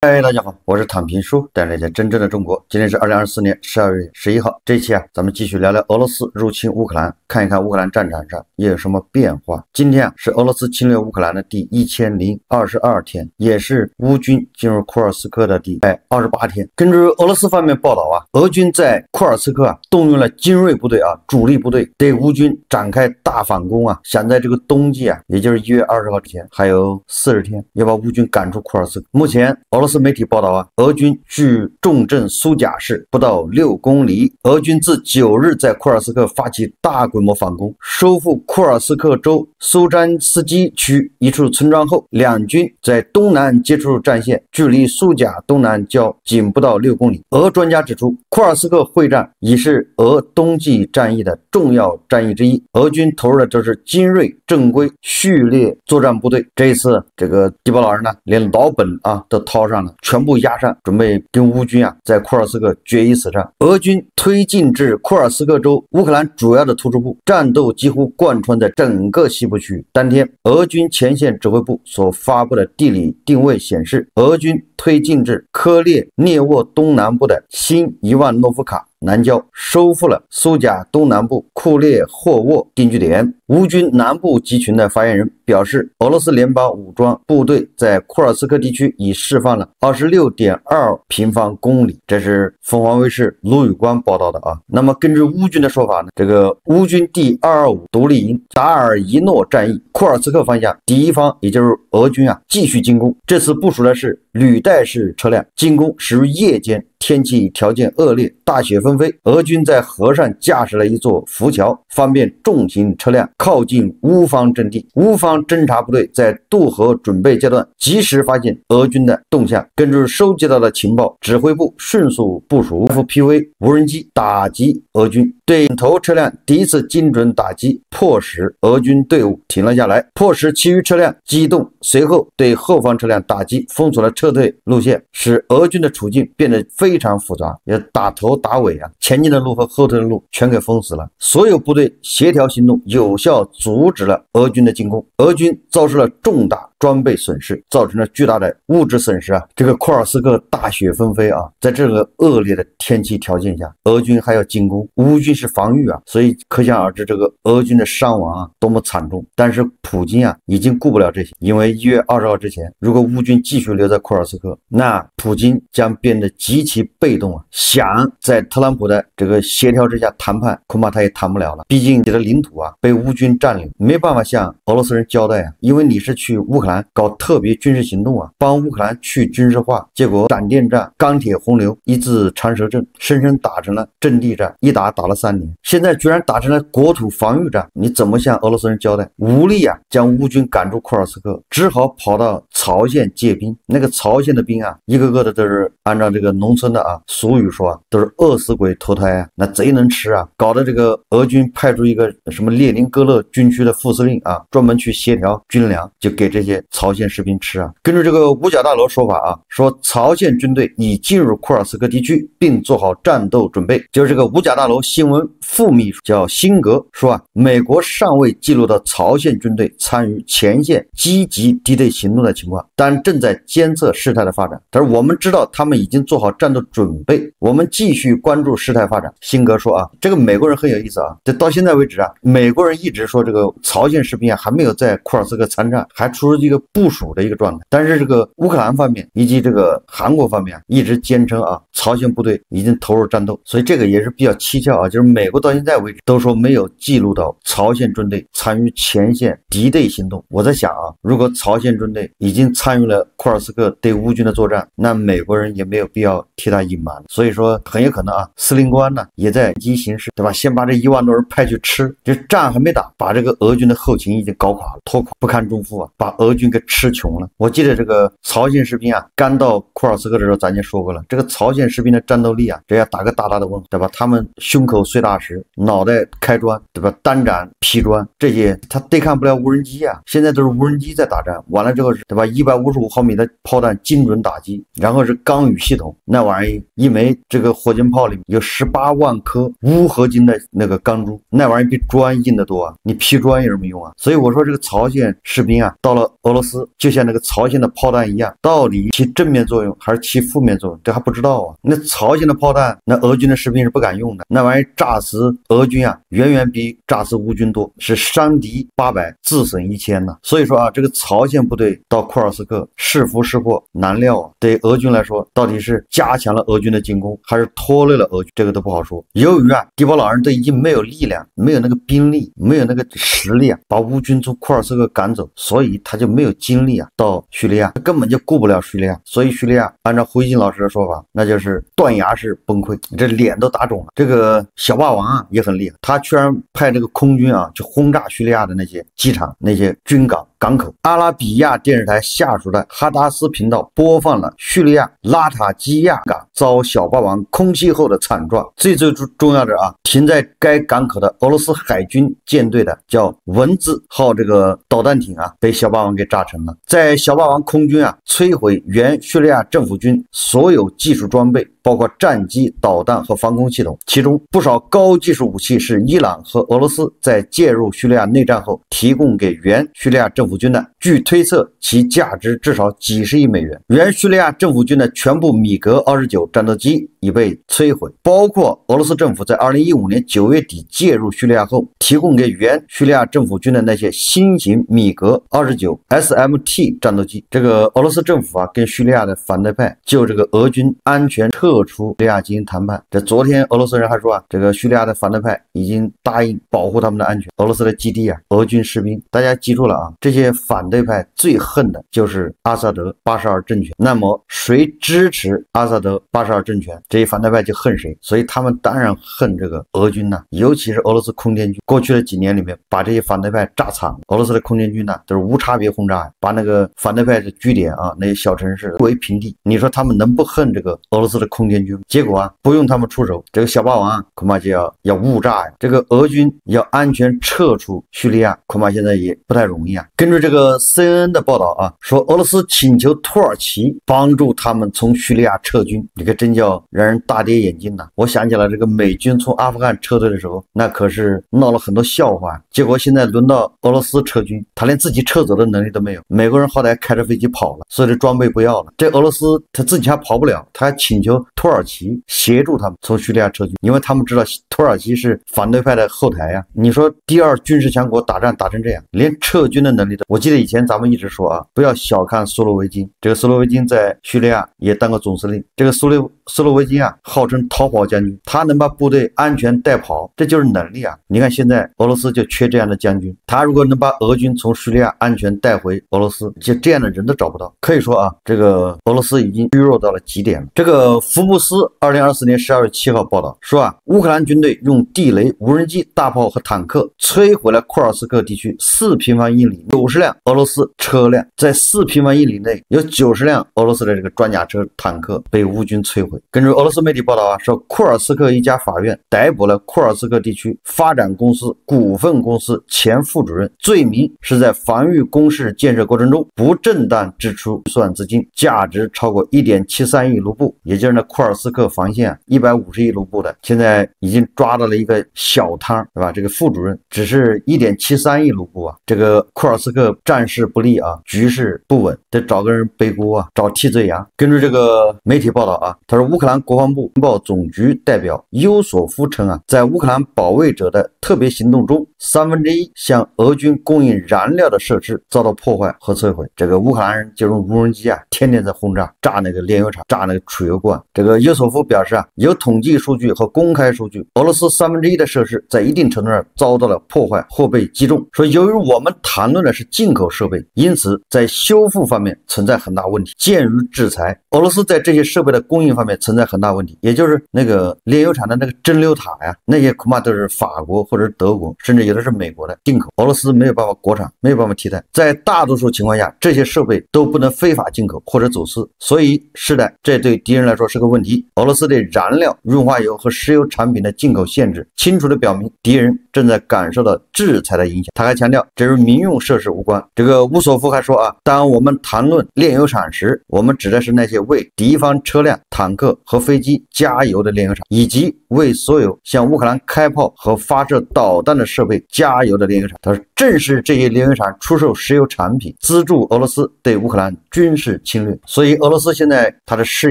嗨，大家好，我是躺平叔，带大家真正的中国。今天是2024年12月11号，这一期咱们继续聊聊俄罗斯入侵乌克兰，看一看乌克兰战场上又有什么变化。今天是俄罗斯侵略乌克兰的第1022天，也是乌军进入库尔斯克的第28天。根据俄罗斯方面报道俄军在库尔斯克动用了精锐部队主力部队对乌军展开大反攻想在这个冬季也就是1月20号之前还有40天，要把乌军赶出库尔斯克。目前俄罗斯媒体报道俄军距重镇苏贾市不到6公里。俄军自9日在库尔斯克发起大规模反攻，收复库尔斯克州苏詹斯基区一处村庄后，两军在东南接触战线，距离苏贾东南郊仅不到6公里。俄专家指出，库尔斯克会战已是俄冬季战役的重要战役之一，俄军投入的这是精锐正规序列作战部队。这一次这个地保老人连老本都掏上了，全部压上，准备跟乌军在库尔斯克决一死战。俄军推进至库尔斯克州乌克兰主要的突出部，战斗几乎贯穿在整个西部区域。当天，俄军前线指挥部所发布的地理定位显示，俄军推进至科列涅沃东南部的新伊万诺夫卡南郊，收复了苏贾东南部库列霍沃定居点。乌军南部集群的发言人表示，俄罗斯联邦武装部队在库尔斯克地区已释放了26.2平方公里，这是凤凰卫视卢宇光报道的那么根据乌军的说法这个乌军第225独立营达尔伊诺战役库尔斯克方向第一方，也就是俄军继续进攻。这次部署的是履带式车辆，进攻始于夜间，天气条件恶劣，大雪纷飞。俄军在河上架设了一座浮桥，方便重型车辆靠近乌方阵地。乌方侦察部队在渡河准备阶段及时发现俄军的动向，根据收集到的情报，指挥部迅速部署 FPV 无人机打击俄军。对领头车辆第一次精准打击，迫使俄军队伍停了下来，迫使其余车辆机动，随后对后方车辆打击，封锁了撤退路线，使俄军的处境变得非常复杂，也打头打尾前进的路和后退的路全给封死了。所有部队协调行动，有效阻止了俄军的进攻。俄军遭受了重大装备损失，造成了巨大的物质损失这个库尔斯克大雪纷飞在这个恶劣的天气条件下，俄军还要进攻，乌军是防御所以可想而知这个俄军的伤亡多么惨重。但是普京已经顾不了这些，因为1月20号之前，如果乌军继续留在库尔斯克，那普京将变得极其被动想在特朗普的这个协调之下谈判，恐怕他也谈不了了。毕竟你的领土被乌军占领，没办法向俄罗斯人交代因为你是去乌克兰搞特别军事行动帮乌克兰去军事化，结果闪电战、钢铁洪流以至长蛇阵，深深打成了阵地战，一打了3年，现在居然打成了国土防御战，你怎么向俄罗斯人交代？无力将乌军赶出库尔斯克，只好跑到曹县借兵。那个曹县的兵一个个的都是按照这个农村的俗语说都是饿死鬼投胎那贼能吃搞得这个俄军派出一个什么列宁格勒军区的副司令专门去协调军粮，就给这些曹县士兵吃根据这个五角大楼说法说曹县军队已进入库尔斯克地区，并做好战斗准备。就是这个五角大楼新闻副秘书叫辛格说美国尚未记录到曹县军队参与前线积极敌对行动的情况，但正在监测事态的发展。但是我们知道他们已经做好战斗准备，我们继续关注事态发展。辛格说这个美国人很有意思这到现在为止美国人一直说这个曹县士兵还没有在库尔斯克参战，还处于一个部署的一个状态。但是这个乌克兰方面以及这个韩国方面一直坚称曹县部队已经投入战斗，所以这个也是比较蹊跷就是美国到现在为止都说没有记录到曹县军队参与前线敌对行动。我在想如果曹县军队已经参与了库尔斯克对乌军的作战，那美国人也没有必要替他隐瞒。所以说很有可能司令官也在积极行事，对吧？先把这1万多人派去吃，这仗还没打，把这个俄军的后勤已经搞垮了，拖垮不堪重负把俄军给吃穷了。我记得这个曹县士兵刚到库尔斯克的时候咱就说过了，这个曹县士兵的战斗力这要打个大大的问号，对吧？他们胸口碎大石，脑袋开砖，对吧？单斩劈砖，这些他对抗不了无人机现在都是无人机在打仗，完了之后是对吧？155毫米的炮弹精准打击，然后是钢雨系统，那玩意一枚这个火箭炮里面有18万颗钨合金的那个钢珠，那玩意比砖硬得多你劈砖有什么用所以我说这个曹县士兵到了俄罗斯就像那个朝鲜的炮弹一样，到底起正面作用还是起负面作用，这还不知道啊。那朝鲜的炮弹，那俄军的士兵是不敢用的，那玩意炸死俄军啊，远远比炸死乌军多，是伤敌800，自损1000呢。所以说啊，这个朝鲜部队到库尔斯克是福是祸难料啊。对俄军来说，到底是加强了俄军的进攻，还是拖累了俄军，这个都不好说。由于啊，迪波老人都已经没有力量，没有那个兵力，没有那个实力啊，把乌军从库尔斯克赶走，所以他就没有精力啊到叙利亚，他根本就顾不了叙利亚。所以叙利亚按照胡锡进老师的说法，那就是断崖式崩溃，这脸都打肿了。这个小霸王啊也很厉害，他居然派这个空军啊去轰炸叙利亚的那些机场、那些军港口。阿拉比亚电视台下属的哈达斯频道播放了叙利亚拉塔基亚港遭小霸王空袭后的惨状。最重要的啊，停在该港口的俄罗斯海军舰队的叫文字号这个导弹艇啊，被小霸王给炸沉了。在小霸王空军啊摧毁原叙利亚政府军所有技术装备，包括战机、导弹和防空系统，其中不少高技术武器是伊朗和俄罗斯在介入叙利亚内战后提供给原叙利亚政府军的，据推测其价值至少几十亿美元。原叙利亚政府军的全部米格29战斗机已被摧毁，包括俄罗斯政府在2015年9月底介入叙利亚后提供给原叙利亚政府军的那些新型米格29 SMT 战斗机。这个俄罗斯政府啊跟叙利亚的反对派就这个俄军安全撤出叙利亚进行谈判。这昨天俄罗斯人还说啊，这个叙利亚的反对派已经答应保护他们的安全。俄罗斯的基地啊，俄军士兵，大家记住了啊，这些反对派最恨的就是阿萨德巴沙尔政权。那么谁支持阿萨德巴沙尔政权，这些反对派就恨谁，所以他们当然恨这个俄军呐，尤其是俄罗斯空天军。过去的几年里面，把这些反对派炸惨了。俄罗斯的空天军呢，都是无差别轰炸，把那个反对派的据点啊，那些小城市夷为平地。你说他们能不恨这个俄罗斯的空天军？结果啊，不用他们出手，这个小霸王啊，恐怕就要误炸呀。这个俄军要安全撤出叙利亚，恐怕现在也不太容易啊。根据这个 CNN 的报道啊，说俄罗斯请求土耳其帮助他们从叙利亚撤军，这个真叫让人大跌眼镜呐。我想起了这个美军从阿富汗撤退的时候，那可是闹了很多笑话。结果现在轮到俄罗斯撤军，他连自己撤走的能力都没有。美国人好歹开着飞机跑了，所有的装备不要了，这俄罗斯他自己还跑不了，他还请求土耳其协助他们从叙利亚撤军，因为他们知道土耳其是反对派的后台呀。你说第二军事强国打仗打成这样，连撤军的能力都……我记得以前咱们一直说啊，不要小看苏罗维金，这个苏罗维金在叙利亚也当过总司令。这个苏罗维金啊，号称逃跑将军，他能把部队安全带跑，这就是能力啊。你看现在俄罗斯就缺这样的将军，他如果能把俄军从叙利亚安全带回俄罗斯，就这样的人都找不到。可以说啊，这个俄罗斯已经虚弱到了极点了。这个福布斯2024年12月7号报道说啊，乌克兰军队用地雷、无人机、大炮和坦克摧毁了库尔斯克地区4平方英里90辆俄罗斯车辆，在4平方英里内有90辆俄罗斯的这个装甲车、坦克被乌军摧毁。根据俄罗斯媒体报道啊，说库尔斯克一家法院逮捕了库尔斯克地区发展公司股份公司前副主任，罪名是在防御工事建设过程中不正当支出预算资金，价值超过 1.73 亿卢布，也就是那库尔斯克防线啊150亿卢布的，现在已经抓到了一个小汤，对吧？这个副主任只是 1.73 亿卢布啊，这个库尔斯克战事不利啊，局势不稳，得找个人背锅啊，找替罪羊。根据这个媒体报道啊，他说乌克兰国防部情报总局代表尤索夫称啊，在乌克兰保卫者的特别行动中，1/3向俄军供应燃料的设施遭到破坏和摧毁。这个乌克兰人就用无人机啊，天天在轰炸，炸那个炼油厂，炸那个储油罐。这个尤索夫表示啊，有统计数据和公开数据，俄罗斯1/3的设施在一定程度上遭到了破坏或被击中。说由于我们谈论的是进口设备，因此在修复方面存在很大问题。鉴于制裁，俄罗斯在这些设备的供应方面存在很大问题，也就是那个炼油厂的那个蒸馏塔呀，那些恐怕都是法国或者是德国，甚至有的是美国的进口，俄罗斯没有办法国产，没有办法替代。在大多数情况下，这些设备都不能非法进口或者走私，所以是的，这对敌人来说是个问题。俄罗斯对燃料、润滑油和石油产品的进口限制，清楚地表明敌人正在感受到制裁的影响。他还强调，这与民用设施无关。这个乌索夫还说啊，当我们谈论炼油厂时，我们指的是那些为敌方车辆坦克和飞机加油的炼油厂，以及为所有向乌克兰开炮和发射导弹的设备加油的炼油厂。他说，正是这些炼油厂出售石油产品，资助俄罗斯对乌克兰军事侵略。所以俄罗斯现在它的石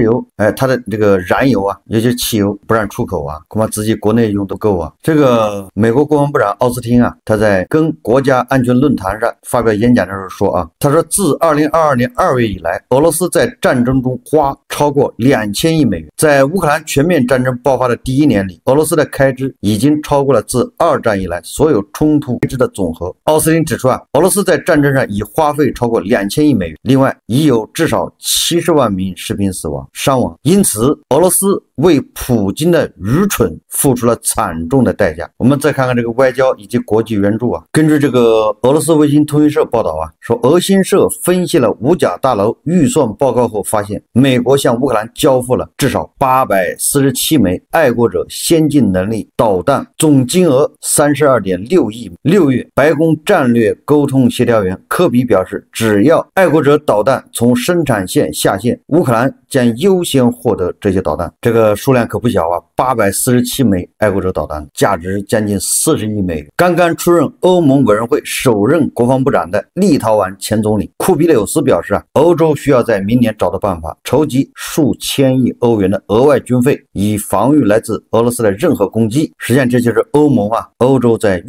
油，它的这个燃油啊，尤其是汽油不让出口啊，恐怕自己国内用都够啊。这个美国国防部长奥斯汀啊，他在跟国家安全论坛上发表演讲的时候说啊，他说自2022年2月以来，俄罗斯在战争中花超过2000亿美元。在乌克兰全面战争爆发的第1年里，俄罗斯的开支已经超过了自2战以来所有冲突开支的总和。奥斯汀指出啊，俄罗斯在战争上已花费超过2000亿美元，另外已有至少70万名士兵伤亡。因此，俄罗斯为普京的愚蠢付出了惨重的代价。我们再看看这个外交以及国际援助啊。根据这个俄罗斯卫星通讯社报道啊，说俄新社分析了五角大楼预算报告后发现，美国向乌克兰交付了至少847枚爱国者先进能力导弹，总金额32.6亿。6月，白宫战略沟通协调员科比表示，只要爱国者导弹从生产线下线，乌克兰将优先获得这些导弹。这个数量可不小啊，847枚爱国者导弹，价值将近40亿美元。刚刚出任欧盟委员会首任国防部长的立陶宛前总理库比柳斯表示啊，欧洲需要在明年找到办法，筹集数千亿欧元的额外军费，以防御来自俄罗斯的任何攻击。实际上这就是欧盟啊，欧洲在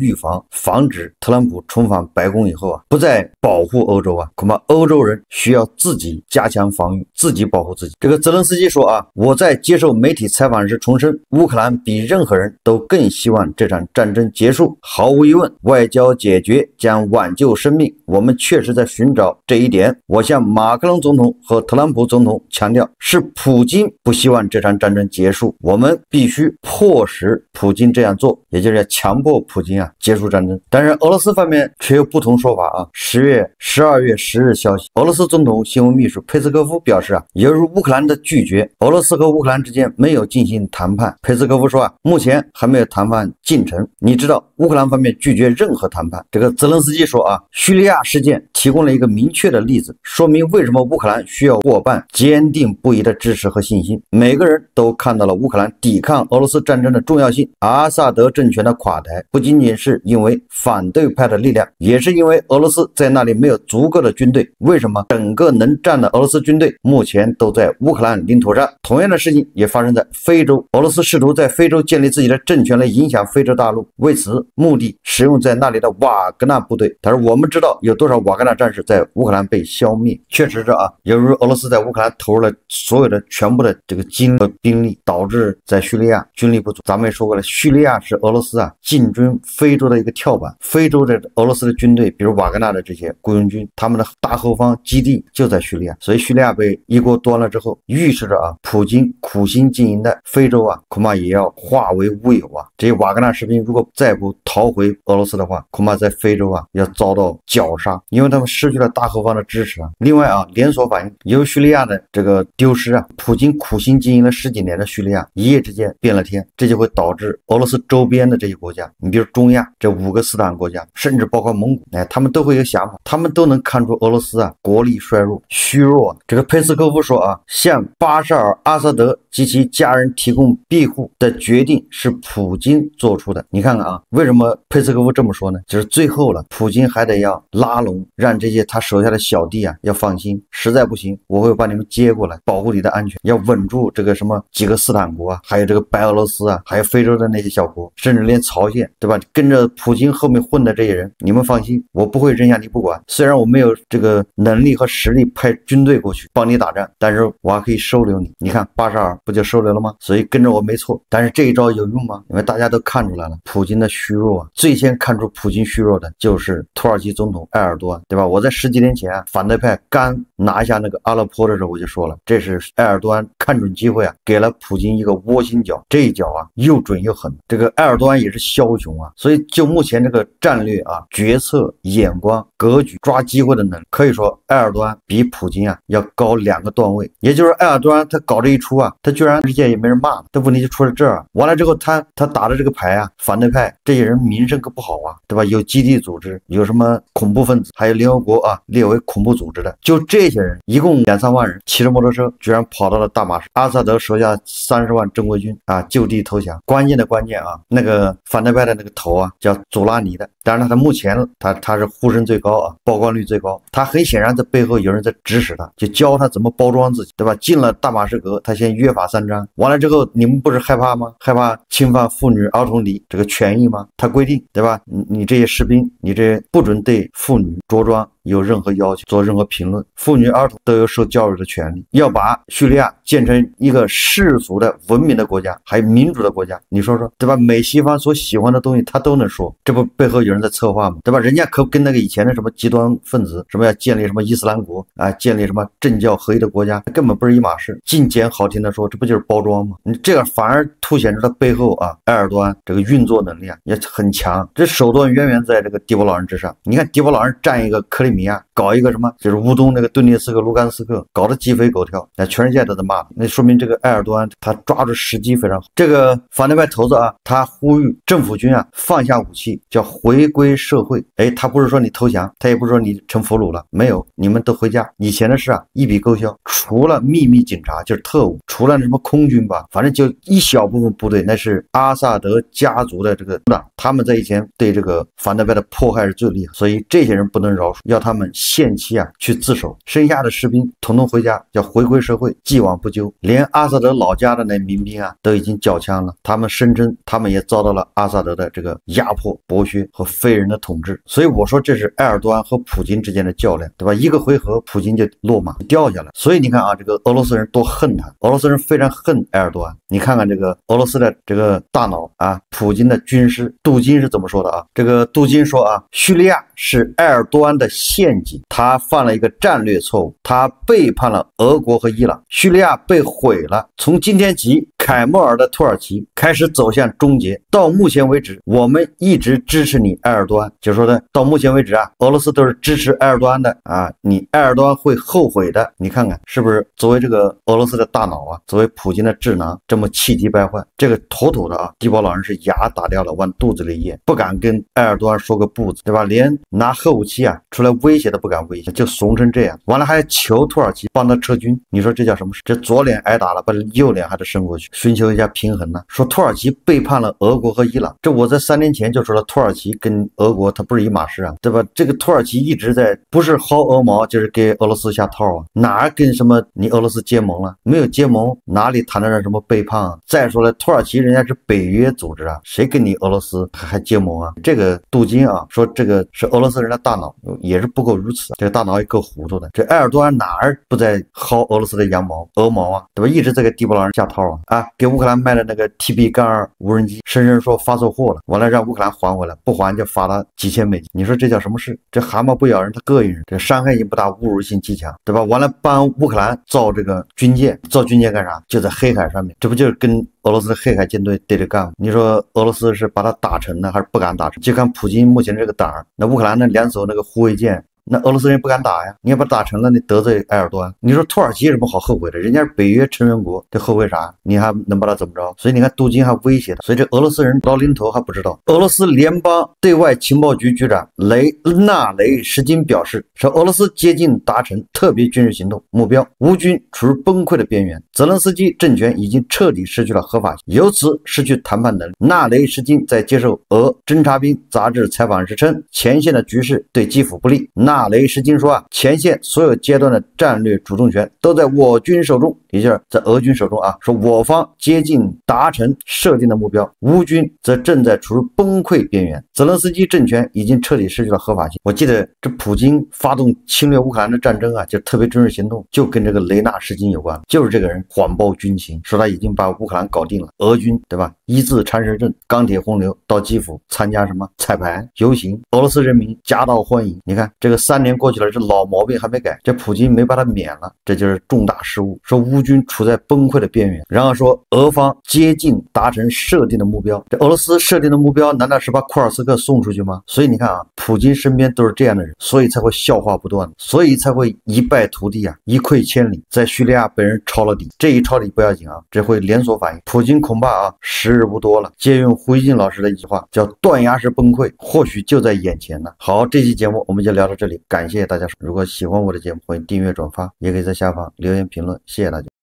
防止特朗普重返白宫以后啊，不再保护欧洲啊，恐怕欧洲人需要自己加强防御，自己保护自己。这个泽连斯基说啊，我在接受媒体采访时重申，乌克兰比任何人都更希望这场战争结束。毫无疑问，外交解决将挽救生命，我们确实在寻找这一点。我向马克龙总统和特朗普总统强调，是普京不希望这场战争结束，我们必须迫使普京这样做，也就是要强迫普京啊结束战争。但是俄罗斯方面却有不同说法啊。12月10日消息，俄罗斯总统新闻秘书佩斯科夫表示啊，由于乌克兰的拒绝，俄罗斯和乌克兰之间没有进行谈判。佩斯科夫说啊，目前还没有谈判进程。你知道乌克兰方面拒绝任何谈判。这个泽连斯基说啊，叙利亚事件提供了一个明确的例子，说明为什么乌克兰需要伙伴坚定不移的支持和信心。每个人都看到了乌克兰抵抗俄罗斯战争的重要性。阿萨德政权的垮台不仅仅是因为反对派的力量，也是因为俄罗斯在那里没有足够的军队。为什么整个能战的俄罗斯军队目前都在乌克兰领土上？同样的事情也发生在非洲，俄罗斯试图在非洲建立自己的政权来影响非洲大陆，为此目的使用在那里的瓦格纳部队。但是我们知道有多少瓦格纳战士在乌克兰被消灭。确实是啊，由于俄罗斯在乌克兰投入了所有的全部的这个精力和兵力，导致在叙利亚军力不足。咱们也说过了，叙利亚是俄罗斯啊进军非洲的一个跳板。非洲的俄罗斯的军队，比如瓦格纳的这些雇佣军，他们的大后方基地就在叙利亚，所以叙利亚被一锅端了之后，预示着啊，普京苦心经营的非洲啊，恐怕也要化为乌有啊。这些瓦格纳士兵如果再不逃回俄罗斯的话，恐怕在非洲啊要遭到绞杀，因为他们失去了大后方的支持啊。另外啊，连锁反应，由叙利亚的这个丢失啊，普京苦心经营了10几年的叙利亚一夜之间变了天，这就会导致俄罗斯周边的这些国家，你比如中亚这5个斯坦国家，甚至包括蒙古，他们都会有想法，他们都能看出俄罗斯啊国力衰弱、虚弱啊。这个佩斯科夫说啊，向巴沙尔·阿萨德及其家人提供庇护的决定是普京做出的。你看看啊，为什么佩斯科夫这么说呢？就是最后了，普京还得要拉拢，让这些他手下的小弟啊要放心，实在不行，我会把你们接过来，保护你的安全，要稳住这个什么几个斯坦国啊，还有这个白俄罗斯啊，还有非洲的那些小国，甚至连朝鲜，对吧？跟着普京后面混的这些人，你们放心，我不会扔下你不管。虽然我没有这个能力和实力派军队过去帮你打仗，但是我还可以收留你。你看巴沙尔不就收留了吗？所以跟着我没错。但是这一招有用吗？因为大家都看出来了，普京的虚弱啊，最先看出普京虚弱的就是土耳其总统埃尔多安，对吧？我在10几年前啊，反对派刚拿下那个阿勒颇的时候，我就说了，这是埃尔多安看准机会啊，给了普京一个窝心脚，这一脚啊又准又狠。这个埃尔多安也是枭雄啊，所以就目前这个战略啊、决策、眼光、格局、抓机会的能力，可以说埃尔多安比普京啊要高2个段位。也也就是埃尔多安他搞这一出啊，他居然世界也没人骂，这问题就出在这儿。完了之后他打的这个牌啊，反对派这些人名声可不好啊，对吧？有基地组织，有什么恐怖分子，还有联合国啊列为恐怖组织的，就这些人一共2-3万人骑着摩托车，居然跑到了大马士，阿萨德手下30万正规军啊就地投降。关键的关键啊，那个反对派的那个头啊叫祖拉尼的，当然他目前他是呼声最高啊，曝光率最高。他很显然在背后有人在指使他，就教他怎么包装自己，对吧？进了大马士革，他先约法3章，完了之后你们不是害怕吗？害怕侵犯妇女儿童这个权益吗？他规定，对吧？你这些士兵，你这不准对妇女着装有任何要求，做任何评论，妇女儿童都有受教育的权利，要把叙利亚建成一个世俗的文明的国家，还有民主的国家。你说说，对吧？美西方所喜欢的东西他都能说，这不背后有人在策划吗？对吧？人家可跟那个以前的什么极端分子，什么要建立什么伊斯兰国啊，建立什么政教合一的国家，根本不是一码事。尽简好听的说，这不就是包装吗？你这个反而凸显出他背后啊，埃尔多安这个运作能力啊也很强，这手段远远在这个迪波老人之上。你看迪波老人占一个克里米亚，搞一个什么就是乌东那个顿涅茨克、卢甘斯克，搞得鸡飞狗跳，那全世界都在骂，那说明这个埃尔多安他抓住时机非常好。这个反对派头子啊，他呼吁政府军啊放下武器，叫回归社会。他不是说你投降，他也不是说你成俘虏了，没有，你们都回家。以前的事啊一笔勾销，除了秘密警察就是特务，除了什么空军吧，反正就一小部分部队，那是阿萨德家族的这个党，他们在以前对这个反对派的迫害是最厉害，所以这些人不能饶恕，要他们限期啊去自首，剩下的士兵统统回家，要回归社会，既往不咎。连阿萨德老家的那民兵啊都已经缴枪了，他们声称他们也遭到了阿萨德的这个压迫、剥削和非人的统治。所以我说这是埃尔多安和普京之间的较量，对吧？一个回合普京就落马掉下来。所以你看啊，这个俄罗斯人多恨他，俄罗斯人非常恨埃尔多安。你看看这个俄罗斯的这个大脑啊，普京的军师杜金是怎么说的啊？这个杜金说啊，叙利亚是埃尔多安的陷阱，他犯了一个战略错误，他背叛了俄国和伊朗，叙利亚被毁了。从今天起，凯末尔的土耳其开始走向终结。到目前为止，我们一直支持你埃尔多安，就说的到目前为止啊，俄罗斯都是支持埃尔多安的啊，你埃尔多安会后悔的。你看看是不是作为这个俄罗斯的大脑啊，作为普京的智囊，这么气急败坏，这个妥妥的啊，迪波老人是牙打掉了往肚子里咽，不敢跟埃尔多安说个不字，对吧？连拿核武器啊出来威胁都不敢威胁，就怂成这样。完了还求土耳其帮他撤军，你说这叫什么事？这左脸挨打了，把右脸还得伸过去，寻求一下平衡呢。说土耳其背叛了俄国和伊朗，这我在3年前就说了，土耳其跟俄国它不是一码事啊，对吧？这个土耳其一直在不是薅鹅毛，就是给俄罗斯下套啊，哪跟什么你俄罗斯结盟了？没有结盟，哪里谈得上什么背叛啊？再说了，土耳其人家是北约组织啊，谁跟你俄罗斯还结盟啊？这个杜金啊说这个是俄罗斯人的大脑也是不够如此，这个大脑也够糊涂的。这埃尔多安哪儿不在薅俄罗斯的羊毛鹅毛啊，对吧？一直在给迪波老人下套啊，给乌克兰卖的那个 TB-2无人机，声称说发错货了，完了让乌克兰还回来，不还就罚他几千美金。你说这叫什么事？这蛤蟆不咬人，他膈应人，这伤害性不大，侮辱性极强，对吧？完了帮乌克兰造这个军舰，造军舰干啥？就在黑海上面，这不就是跟俄罗斯的黑海舰队对着干吗？你说俄罗斯是把它打沉呢，还是不敢打沉？就看普京目前这个胆儿，那乌克兰那2艘那个护卫舰，那俄罗斯人不敢打呀，你要把打成了，你得罪埃尔多安。你说土耳其有什么好后悔的？人家是北约成员国，这后悔啥？你还能把他怎么着？所以你看杜金还威胁他，所以这俄罗斯人到临头还不知道。俄罗斯联邦对外情报局局长纳雷什金表示，说俄罗斯接近达成特别军事行动目标，乌军处于崩溃的边缘，泽连斯基政权已经彻底失去了合法性，由此失去谈判能力。纳雷什金在接受俄侦察兵杂志采访时称，前线的局势对基辅不利。纳雷什金说啊，前线所有阶段的战略主动权都在我军手中，也就是在俄军手中啊。说我方接近达成设定的目标，乌军则正在处于崩溃边缘，泽连斯基政权已经彻底失去了合法性。我记得这普京发动侵略乌克兰的战争啊，就特别军事行动，就跟这个雷纳什金有关，就是这个人谎报军情，说他已经把乌克兰搞定了，俄军对吧，一字缠身阵，钢铁洪流到基辅参加什么彩排游行，俄罗斯人民夹道欢迎。你看这个3年过去了，这老毛病还没改，这普京没把他免了，这就是重大失误。说乌军处在崩溃的边缘，然后说俄方接近达成设定的目标。这俄罗斯设定的目标难道是把库尔斯克送出去吗？所以你看啊，普京身边都是这样的人，所以才会笑话不断，所以才会一败涂地啊，一溃千里。在叙利亚被人抄了底，这一抄底不要紧啊，这会连锁反应。普京恐怕啊时日不多了。借用胡锡进老师的一句话，叫断崖式崩溃，或许就在眼前呢。好，这期节目我们就聊到这里，感谢大家。如果喜欢我的节目，欢迎订阅转发，也可以在下方留言评论，谢谢大家。